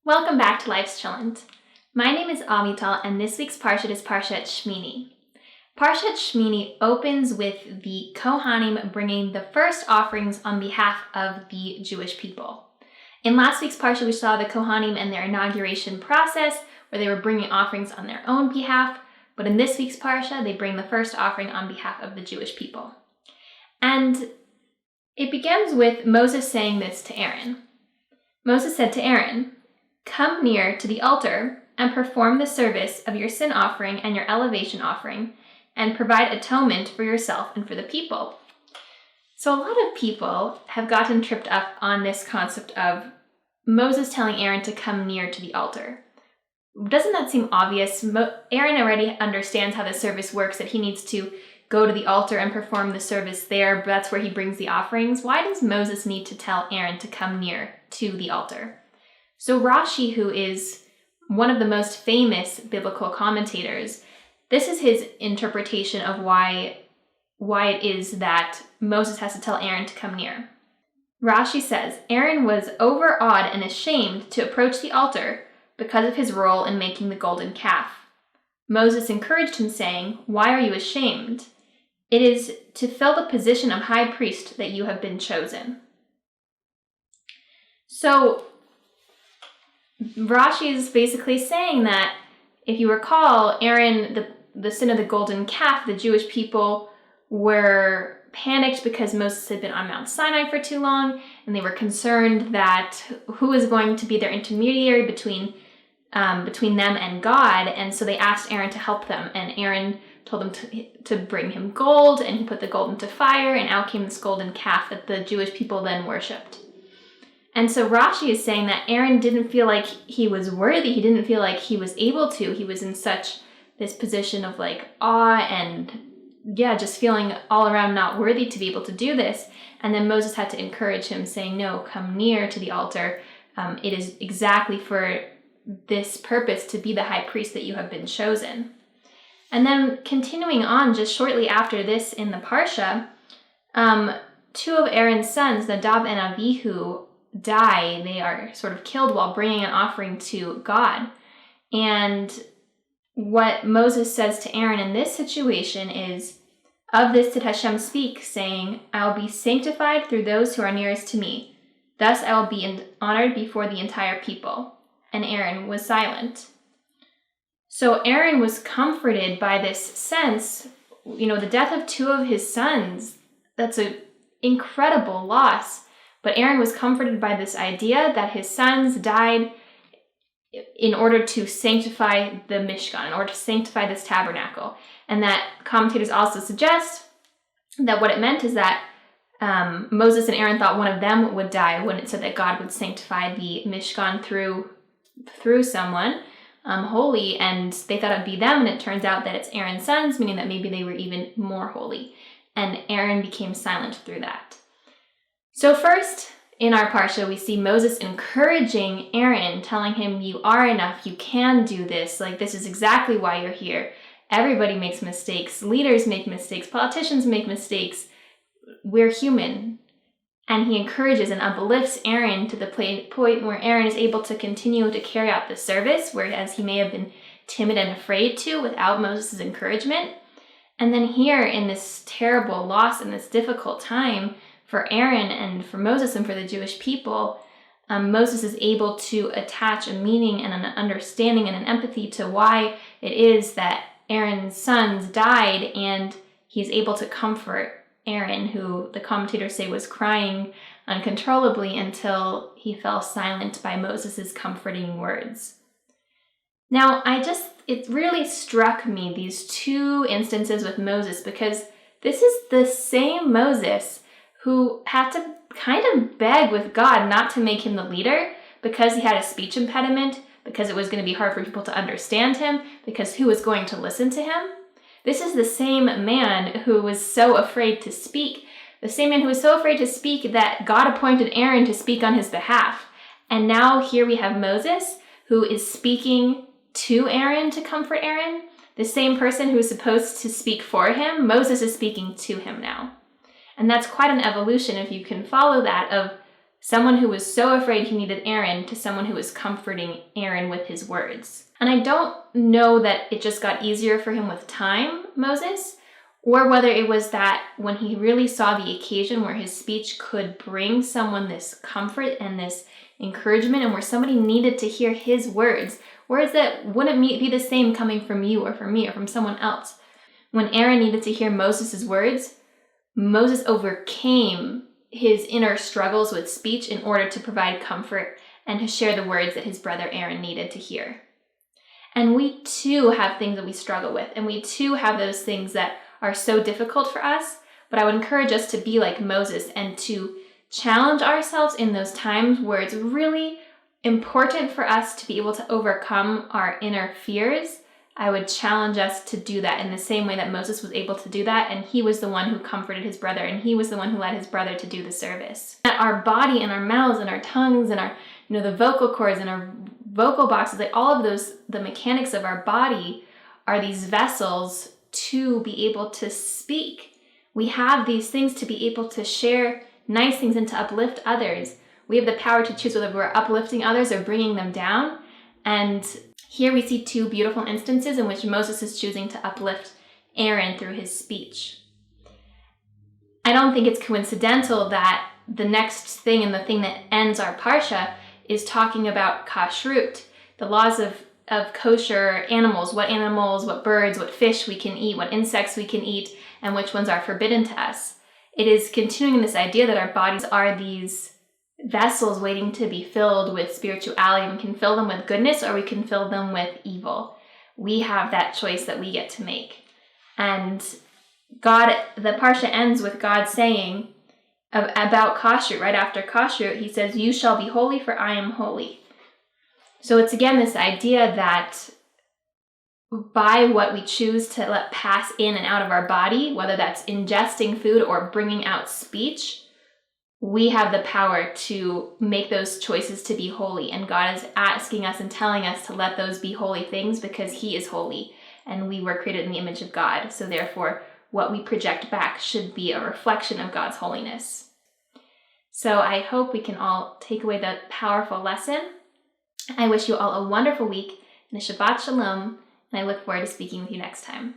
Welcome back to Life's Chillin'. My name is Avital, and this week's Parshat is Parshat Shemini. Parshat Shemini opens with the Kohanim bringing the first offerings on behalf of the Jewish people. In last week's Parsha, we saw the Kohanim and their inauguration process, where they were bringing offerings on their own behalf, but in this week's Parsha, they bring the first offering on behalf of the Jewish people. And it begins with Moses saying this to Aaron. Moses said to Aaron, "Come near to the altar and perform the service of your sin offering and your elevation offering, and provide atonement for yourself and for the people." So a lot of people have gotten tripped up on this concept of Moses telling Aaron to come near to the altar. Doesn't that seem obvious? Aaron already understands how the service works, that he needs to go to the altar and perform the service there, but that's where he brings the offerings. Why does Moses need to tell Aaron to come near to the altar? So Rashi, who is one of the most famous biblical commentators, this is his interpretation of why it is that Moses has to tell Aaron to come near. Rashi says, Aaron was overawed and ashamed to approach the altar because of his role in making the golden calf. Moses encouraged him, saying, "Why are you ashamed? It is to fill the position of high priest that you have been chosen." So Rashi is basically saying that, if you recall, Aaron, the sin of the golden calf, the Jewish people were panicked because Moses had been on Mount Sinai for too long, and they were concerned that who is going to be their intermediary between them and God, and so they asked Aaron to help them, and Aaron told them to bring him gold, and he put the gold into fire, and out came this golden calf that the Jewish people then worshipped. And so Rashi is saying that Aaron didn't feel like he was worthy. He didn't feel like he was able to. He was in such this position of awe and just feeling all around not worthy to be able to do this. And then Moses had to encourage him, saying, "No, come near to the altar. It is exactly for this purpose, to be the high priest, that you have been chosen." And then continuing on, just shortly after this in the Parsha, two of Aaron's sons, Nadab and Avihu, die. They are sort of killed while bringing an offering to God. And what Moses says to Aaron in this situation is, "Of this did Hashem speak, saying, I will be sanctified through those who are nearest to me. Thus I will be honored before the entire people." And Aaron was silent. So Aaron was comforted by this sense, the death of two of his sons. That's an incredible loss. But Aaron was comforted by this idea that his sons died in order to sanctify the Mishkan, in order to sanctify this tabernacle. And that commentators also suggest that what it meant is that Moses and Aaron thought one of them would die when it said that God would sanctify the Mishkan through someone holy, and they thought it would be them, and it turns out that it's Aaron's sons, meaning that maybe they were even more holy. And Aaron became silent through that. So first, in our Parsha, we see Moses encouraging Aaron, telling him, "You are enough, you can do this, this is exactly why you're here. Everybody makes mistakes, leaders make mistakes, politicians make mistakes, we're human." And he encourages and uplifts Aaron to the point where Aaron is able to continue to carry out the service, whereas he may have been timid and afraid to without Moses' encouragement. And then here, in this terrible loss and this difficult time for Aaron and for Moses and for the Jewish people, Moses is able to attach a meaning and an understanding and an empathy to why it is that Aaron's sons died, and he's able to comfort Aaron, who the commentators say was crying uncontrollably until he fell silent by Moses' comforting words. Now, it really struck me, these two instances with Moses, because this is the same Moses who had to kind of beg with God not to make him the leader because he had a speech impediment, because it was going to be hard for people to understand him, because who was going to listen to him? This is the same man who was so afraid to speak, that God appointed Aaron to speak on his behalf. And now here we have Moses, who is speaking to Aaron to comfort Aaron. The same person who was supposed to speak for him, Moses is speaking to him now. And that's quite an evolution, if you can follow that, of Someone who was so afraid he needed Aaron to someone who was comforting Aaron with his words. And I don't know that it just got easier for him with time, Moses, or whether it was that when he really saw the occasion where his speech could bring someone this comfort and this encouragement, and where somebody needed to hear his words that wouldn't be the same coming from you or from me or from someone else. When Aaron needed to hear Moses' words, Moses overcame his inner struggles with speech in order to provide comfort and to share the words that his brother Aaron needed to hear. And we too have things that we struggle with, and we too have those things that are so difficult for us, but I would encourage us to be like Moses and to challenge ourselves in those times where it's really important for us to be able to overcome our inner fears. I would challenge us to do that in the same way that Moses was able to do that, and he was the one who comforted his brother, and he was the one who led his brother to do the service. That our body and our mouths and our tongues and our, the vocal cords and our vocal boxes, like all of those, the mechanics of our body are these vessels to be able to speak. We have these things to be able to share nice things and to uplift others. We have the power to choose whether we're uplifting others or bringing them down. And here we see two beautiful instances in which Moses is choosing to uplift Aaron through his speech. I don't think it's coincidental that the next thing and the thing that ends our Parsha is talking about kashrut, the laws of kosher animals, what birds, what fish we can eat, what insects we can eat, and which ones are forbidden to us. It is continuing this idea that our bodies are these vessels waiting to be filled with spirituality. We can fill them with goodness or we can fill them with evil. We have that choice that we get to make. And the Parsha ends with God saying about kashrut, right after kashrut, he says, "You shall be holy, for I am holy." So it's again this idea that by what we choose to let pass in and out of our body, whether that's ingesting food or bringing out speech, we have the power to make those choices to be holy. And God is asking us and telling us to let those be holy things because he is holy and we were created in the image of God. So therefore, what we project back should be a reflection of God's holiness. So I hope we can all take away that powerful lesson. I wish you all a wonderful week and a Shabbat Shalom, and I look forward to speaking with you next time.